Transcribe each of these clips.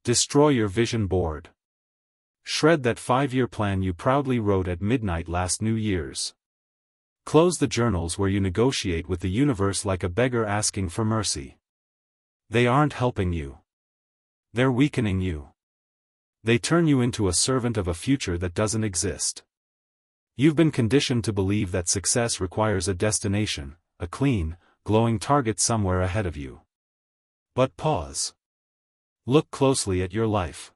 Destroy your vision board. Shred that 5-year plan you proudly wrote at midnight last New Year's. Close the journals where you negotiate with the universe like a beggar asking for mercy. They aren't helping you. They're weakening you. They turn you into a servant of a future that doesn't exist. You've been conditioned to believe that success requires a destination, a clean, glowing target somewhere ahead of you. But pause. Look closely at your life.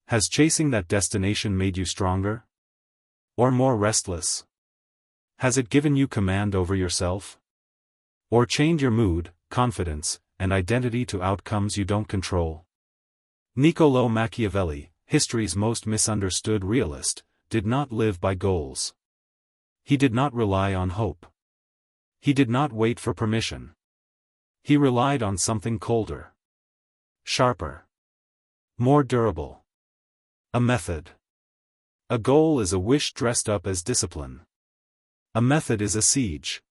Has chasing that destination made you stronger? Or more restless? Has it given you command over yourself? Or chained your mood, confidence, and identity to outcomes you don't control? Niccolò Machiavelli, history's most misunderstood realist, did not live by goals. He did not rely on hope. He did not wait for permission. He relied on something colder. Sharper. More durable. A method. A goal is a wish dressed up as discipline. A method is a siege.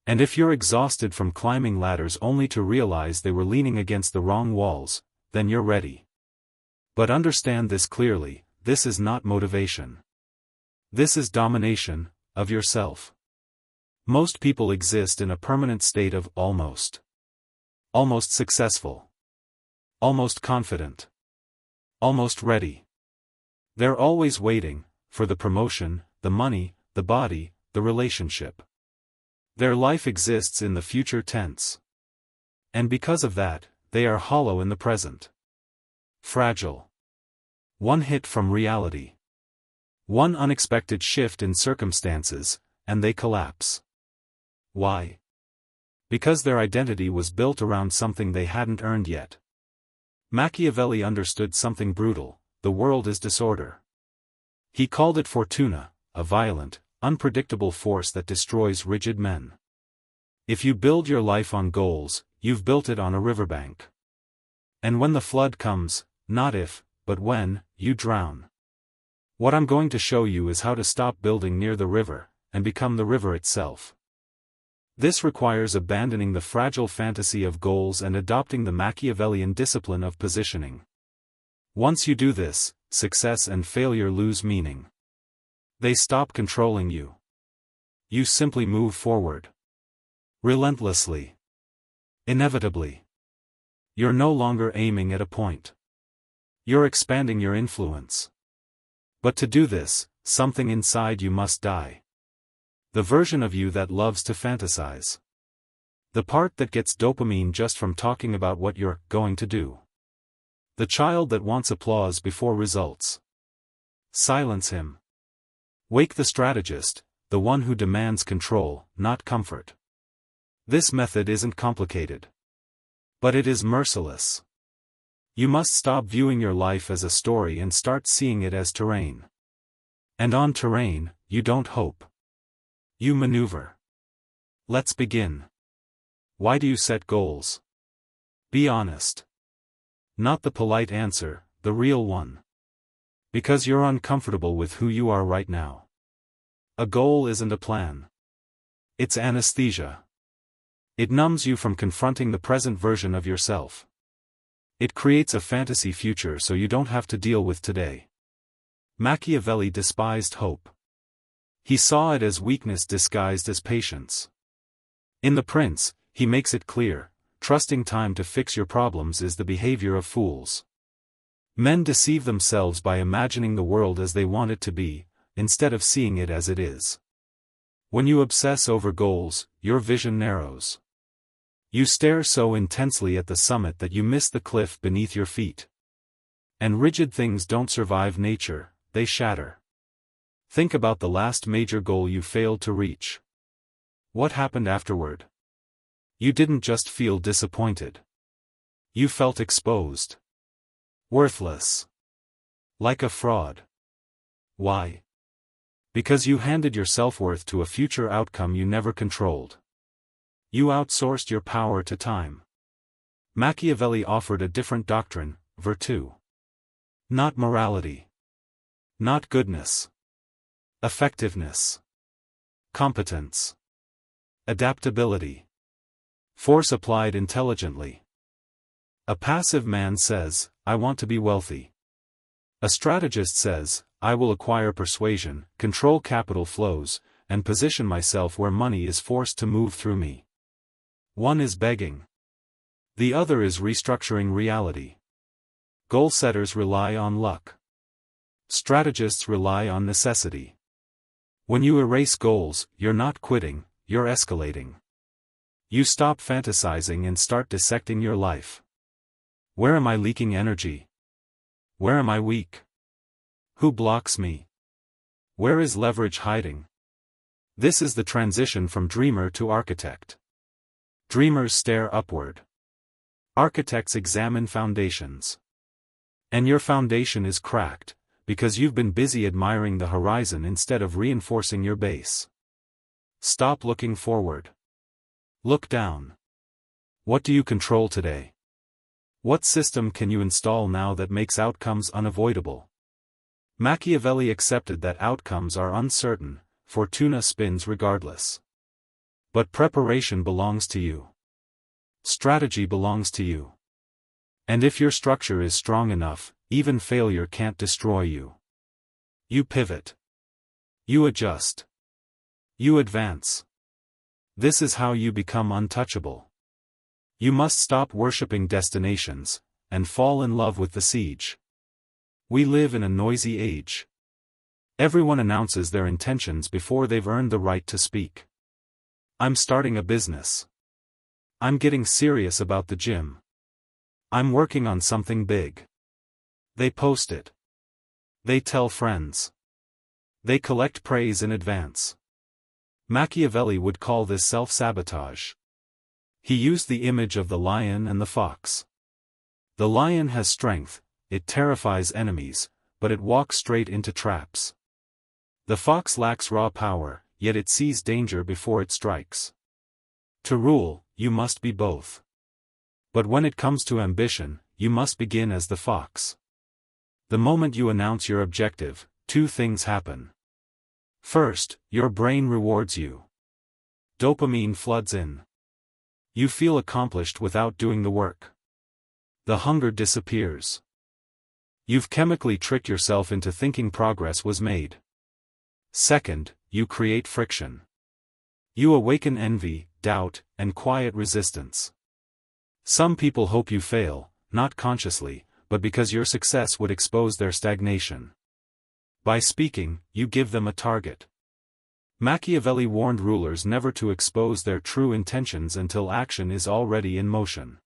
And if you're exhausted from climbing ladders only to realize they were leaning against the wrong walls, then you're ready. But understand this clearly, this is not motivation. This is domination of yourself. Most people exist in a permanent state of almost. Almost successful. Almost confident. Almost ready. They're always waiting, for the promotion, the money, the body, the relationship. Their life exists in the future tense. And because of that, they are hollow in the present. Fragile. One hit from reality. One unexpected shift in circumstances, and they collapse. Why? Because their identity was built around something they hadn't earned yet. Machiavelli understood something brutal: the world is disorder. He called it fortuna, a violent, unpredictable force that destroys rigid men. If you build your life on goals, you've built it on a riverbank. And when the flood comes, not if, but when, you drown. What I'm going to show you is how to stop building near the river, and become the river itself. This requires abandoning the fragile fantasy of goals and adopting the Machiavellian discipline of positioning. Once you do this, success and failure lose meaning. They stop controlling you. You simply move forward. Relentlessly. Inevitably. You're no longer aiming at a point. You're expanding your influence. But to do this, something inside you must die. The version of you that loves to fantasize. The part that gets dopamine just from talking about what you're going to do. The child that wants applause before results. Silence him. Wake the strategist, the one who demands control, not comfort. This method isn't complicated. But it is merciless. You must stop viewing your life as a story and start seeing it as terrain. And on terrain, you don't hope. You maneuver. Let's begin. Why do you set goals? Be honest. Not the polite answer, the real one. Because you're uncomfortable with who you are right now. A goal isn't a plan. It's anesthesia. It numbs you from confronting the present version of yourself. It creates a fantasy future so you don't have to deal with today. Machiavelli despised hope. He saw it as weakness disguised as patience. In The Prince, he makes it clear, trusting time to fix your problems is the behavior of fools. Men deceive themselves by imagining the world as they want it to be, instead of seeing it as it is. When you obsess over goals, your vision narrows. You stare so intensely at the summit that you miss the cliff beneath your feet. And rigid things don't survive nature, they shatter. Think about the last major goal you failed to reach. What happened afterward? You didn't just feel disappointed. You felt exposed. Worthless. Like a fraud. Why? Because you handed your self-worth to a future outcome you never controlled. You outsourced your power to time. Machiavelli offered a different doctrine: virtue. Not morality. Not goodness. Effectiveness. Competence. Adaptability. Force applied intelligently. A passive man says, I want to be wealthy. A strategist says, I will acquire persuasion, control capital flows, and position myself where money is forced to move through me. One is begging. The other is restructuring reality. Goal setters rely on luck. Strategists rely on necessity. When you erase goals, you're not quitting, you're escalating. You stop fantasizing and start dissecting your life. Where am I leaking energy? Where am I weak? Who blocks me? Where is leverage hiding? This is the transition from dreamer to architect. Dreamers stare upward. Architects examine foundations. And your foundation is cracked, because you've been busy admiring the horizon instead of reinforcing your base. Stop looking forward. Look down. What do you control today? What system can you install now that makes outcomes unavoidable? Machiavelli accepted that outcomes are uncertain, fortuna spins regardless. But preparation belongs to you. Strategy belongs to you. And if your structure is strong enough, even failure can't destroy you. You pivot. You adjust. You advance. This is how you become untouchable. You must stop worshipping destinations, and fall in love with the siege. We live in a noisy age. Everyone announces their intentions before they've earned the right to speak. I'm starting a business. I'm getting serious about the gym. I'm working on something big. They post it. They tell friends. They collect praise in advance. Machiavelli would call this self-sabotage. He used the image of the lion and the fox. The lion has strength, it terrifies enemies, but it walks straight into traps. The fox lacks raw power, yet it sees danger before it strikes. To rule, you must be both. But when it comes to ambition, you must begin as the fox. The moment you announce your objective, two things happen. First, your brain rewards you. Dopamine floods in. You feel accomplished without doing the work. The hunger disappears. You've chemically tricked yourself into thinking progress was made. Second, you create friction. You awaken envy, doubt, and quiet resistance. Some people hope you fail, not consciously, but because your success would expose their stagnation. By speaking, you give them a target. Machiavelli warned rulers never to expose their true intentions until action is already in motion.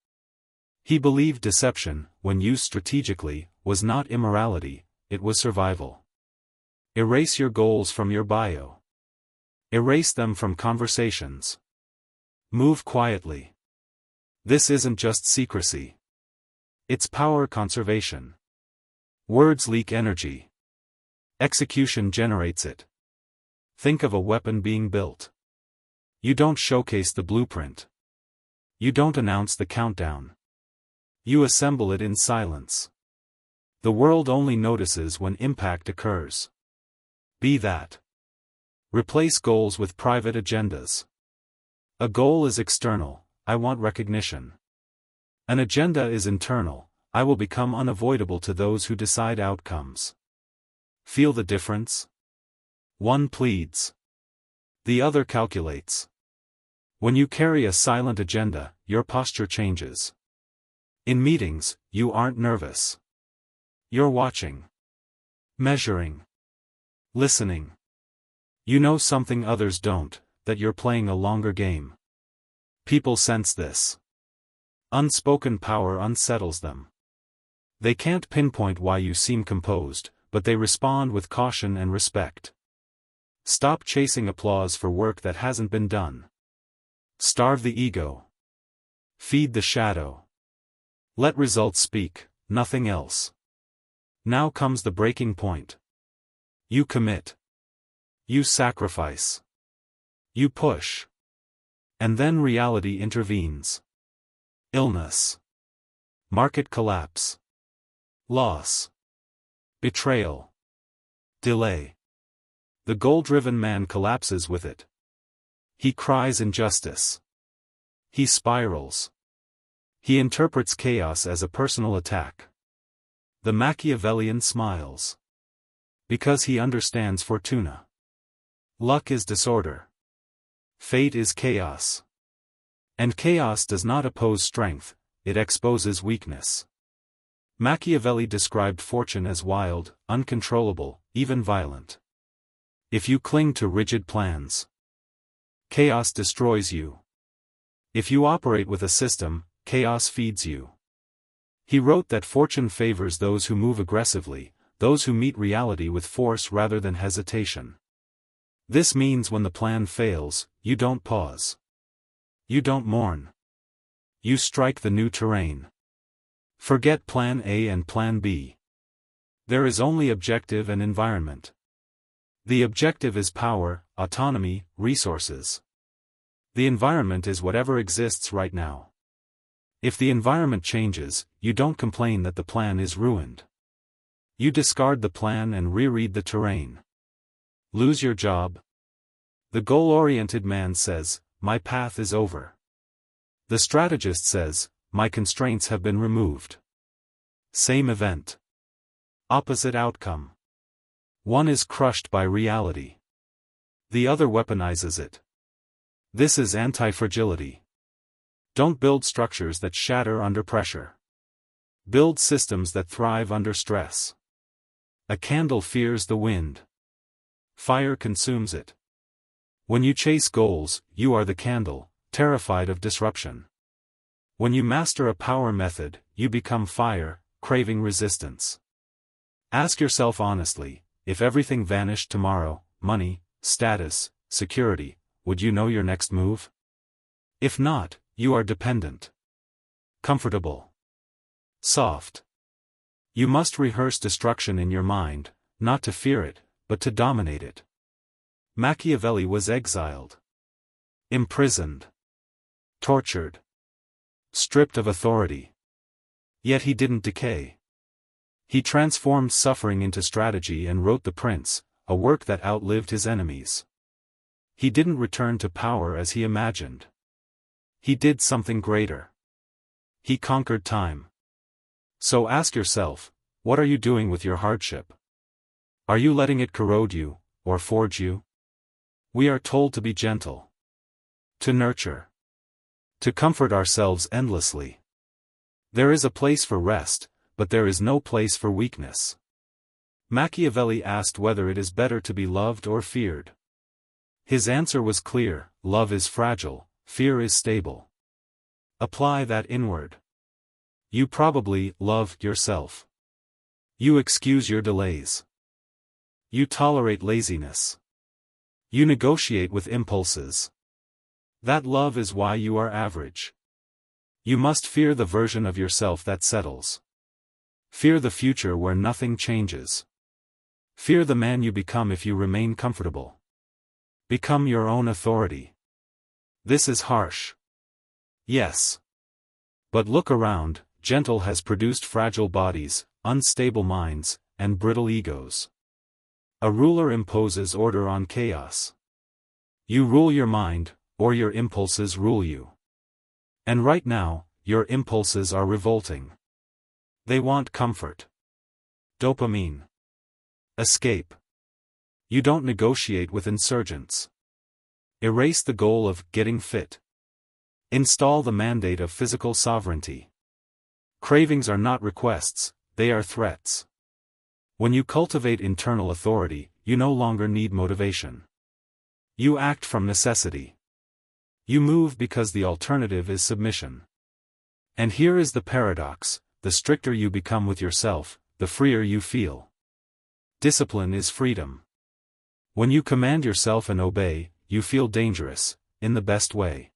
He believed deception, when used strategically, was not immorality, it was survival. Erase your goals from your bio. Erase them from conversations. Move quietly. This isn't just secrecy. It's power conservation. Words leak energy. Execution generates it. Think of a weapon being built. You don't showcase the blueprint. You don't announce the countdown. You assemble it in silence. The world only notices when impact occurs. Be that. Replace goals with private agendas. A goal is external, I want recognition. An agenda is internal, I will become unavoidable to those who decide outcomes. Feel the difference? One pleads. The other calculates. When you carry a silent agenda, your posture changes. In meetings, you aren't nervous. You're watching. Measuring. Listening. You know something others don't, that you're playing a longer game. People sense this. Unspoken power unsettles them. They can't pinpoint why you seem composed, but they respond with caution and respect. Stop chasing applause for work that hasn't been done. Starve the ego. Feed the shadow. Let results speak, nothing else. Now comes the breaking point. You commit. You sacrifice. You push. And then reality intervenes. Illness. Market collapse. Loss. Betrayal. Delay. The goal-driven man collapses with it. He cries injustice. He spirals. He interprets chaos as a personal attack. The Machiavellian smiles. Because he understands fortuna. Luck is disorder. Fate is chaos. And chaos does not oppose strength, it exposes weakness. Machiavelli described fortune as wild, uncontrollable, even violent. If you cling to rigid plans, chaos destroys you. If you operate with a system, chaos feeds you. He wrote that fortune favors those who move aggressively, those who meet reality with force rather than hesitation. This means when the plan fails, you don't pause. You don't mourn. You strike the new terrain. Forget Plan A and Plan B. There is only objective and environment. The objective is power, autonomy, resources. The environment is whatever exists right now. If the environment changes, you don't complain that the plan is ruined. You discard the plan and reread the terrain. Lose your job? The goal-oriented man says, my path is over. The strategist says, my constraints have been removed. Same event. Opposite outcome. One is crushed by reality. The other weaponizes it. This is anti-fragility. Don't build structures that shatter under pressure. Build systems that thrive under stress. A candle fears the wind. Fire consumes it. When you chase goals, you are the candle, terrified of disruption. When you master a power method, you become fire, craving resistance. Ask yourself honestly, if everything vanished tomorrow, money, status, security, would you know your next move? If not, you are dependent. Comfortable. Soft. You must rehearse destruction in your mind, not to fear it, but to dominate it. Machiavelli was exiled. Imprisoned. Tortured. Stripped of authority. Yet he didn't decay. He transformed suffering into strategy and wrote The Prince, a work that outlived his enemies. He didn't return to power as he imagined. He did something greater. He conquered time. So ask yourself, what are you doing with your hardship? Are you letting it corrode you, or forge you? We are told to be gentle. To nurture. To comfort ourselves endlessly. There is a place for rest, but there is no place for weakness. Machiavelli asked whether it is better to be loved or feared. His answer was clear, love is fragile, fear is stable. Apply that inward. You probably love yourself. You excuse your delays. You tolerate laziness. You negotiate with impulses. That love is why you are average. You must fear the version of yourself that settles. Fear the future where nothing changes. Fear the man you become if you remain comfortable. Become your own authority. This is harsh. Yes. But look around, gentle has produced fragile bodies, unstable minds, and brittle egos. A ruler imposes order on chaos. You rule your mind, or your impulses rule you. And right now, your impulses are revolting. They want comfort. Dopamine. Escape. You don't negotiate with insurgents. Erase the goal of getting fit. Install the mandate of physical sovereignty. Cravings are not requests, they are threats. When you cultivate internal authority, you no longer need motivation. You act from necessity. You move because the alternative is submission. And here is the paradox, the stricter you become with yourself, the freer you feel. Discipline is freedom. When you command yourself and obey, you feel dangerous, in the best way.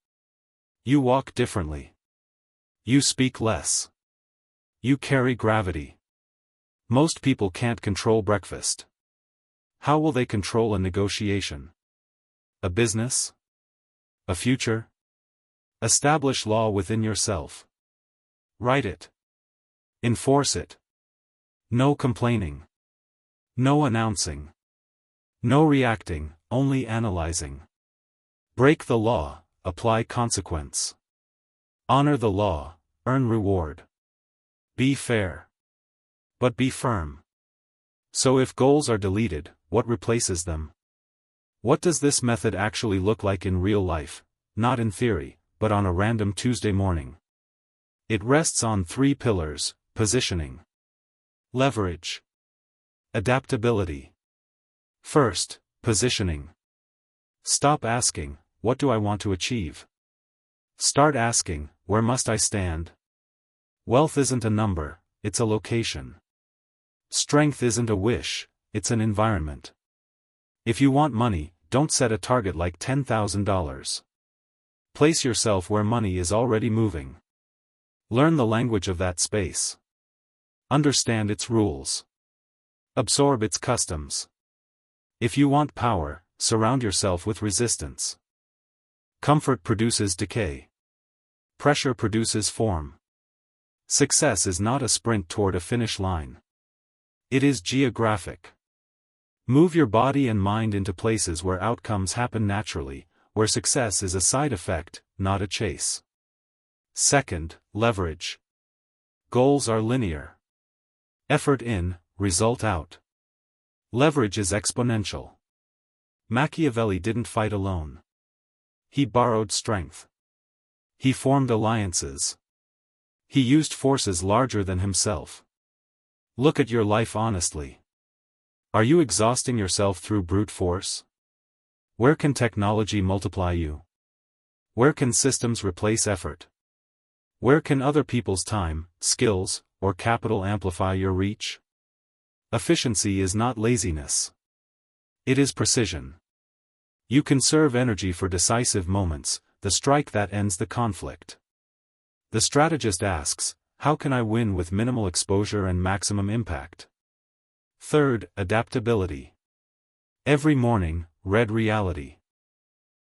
You walk differently. You speak less. You carry gravity. Most people can't control breakfast. How will they control a negotiation? A business? A future? Establish law within yourself. Write it. Enforce it. No complaining. No announcing. No reacting, only analyzing. Break the law, apply consequence. Honor the law, earn reward. Be fair. But be firm. So if goals are deleted, what replaces them? What does this method actually look like in real life, not in theory, but on a random Tuesday morning? It rests on 3 pillars: positioning, leverage, adaptability. First, positioning. Stop asking, what do I want to achieve? Start asking, where must I stand? Wealth isn't a number, it's a location. Strength isn't a wish, it's an environment. If you want money, don't set a target like $10,000. Place yourself where money is already moving. Learn the language of that space. Understand its rules. Absorb its customs. If you want power, surround yourself with resistance. Comfort produces decay. Pressure produces form. Success is not a sprint toward a finish line. It is geographic. Move your body and mind into places where outcomes happen naturally, where success is a side effect, not a chase. Second, leverage. Goals are linear. Effort in, result out. Leverage is exponential. Machiavelli didn't fight alone. He borrowed strength. He formed alliances. He used forces larger than himself. Look at your life honestly. Are you exhausting yourself through brute force? Where can technology multiply you? Where can systems replace effort? Where can other people's time, skills, or capital amplify your reach? Efficiency is not laziness. It is precision. You conserve energy for decisive moments, the strike that ends the conflict. The strategist asks, how can I win with minimal exposure and maximum impact? Third, adaptability. Every morning, read reality.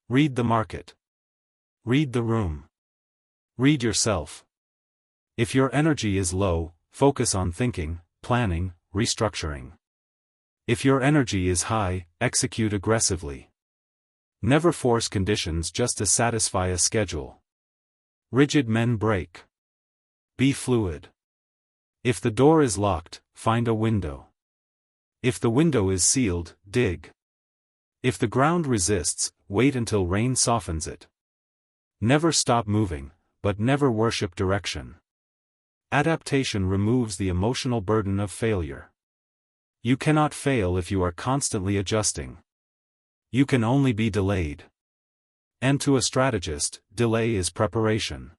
Read the market. Read the room. Read yourself. If your energy is low, focus on thinking, planning, restructuring. If your energy is high, execute aggressively. Never force conditions just to satisfy a schedule. Rigid men break. Be fluid. If the door is locked, find a window. If the window is sealed, dig. If the ground resists, wait until rain softens it. Never stop moving, but never worship direction. Adaptation removes the emotional burden of failure. You cannot fail if you are constantly adjusting. You can only be delayed. And to a strategist, delay is preparation.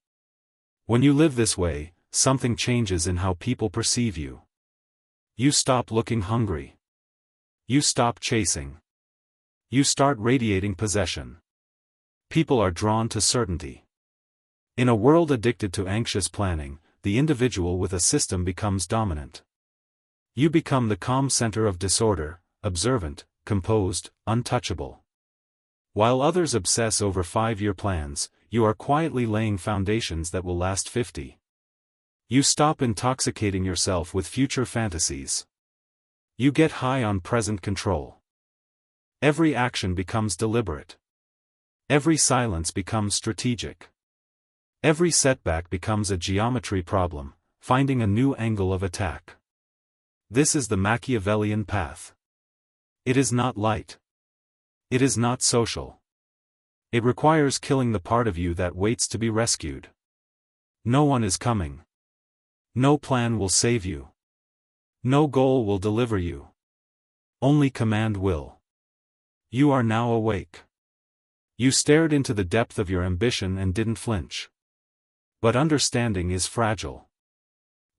When you live this way, something changes in how people perceive you. You stop looking hungry. You stop chasing. You start radiating possession. People are drawn to certainty. In a world addicted to anxious planning, the individual with a system becomes dominant. You become the calm center of disorder, observant, composed, untouchable. While others obsess over 5-year plans, you are quietly laying foundations that will last 50. You stop intoxicating yourself with future fantasies. You get high on present control. Every action becomes deliberate. Every silence becomes strategic. Every setback becomes a geometry problem, finding a new angle of attack. This is the Machiavellian path. It is not light. It is not social. It requires killing the part of you that waits to be rescued. No one is coming. No plan will save you. No goal will deliver you. Only command will. You are now awake. You stared into the depth of your ambition and didn't flinch. But understanding is fragile.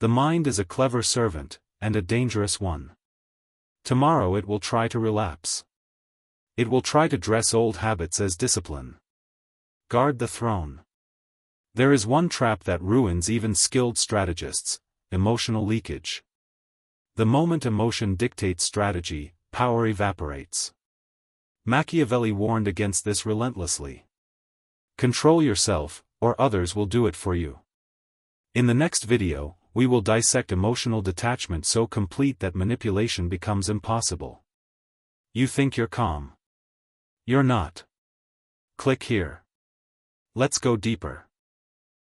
The mind is a clever servant, and a dangerous one. Tomorrow it will try to relapse. It will try to dress old habits as discipline. Guard the throne. There is one trap that ruins even skilled strategists: emotional leakage. The moment emotion dictates strategy, power evaporates. Machiavelli warned against this relentlessly. Control yourself, or others will do it for you. In the next video, we will dissect emotional detachment so complete that manipulation becomes impossible. You think you're calm. You're not. Click here. Let's go deeper.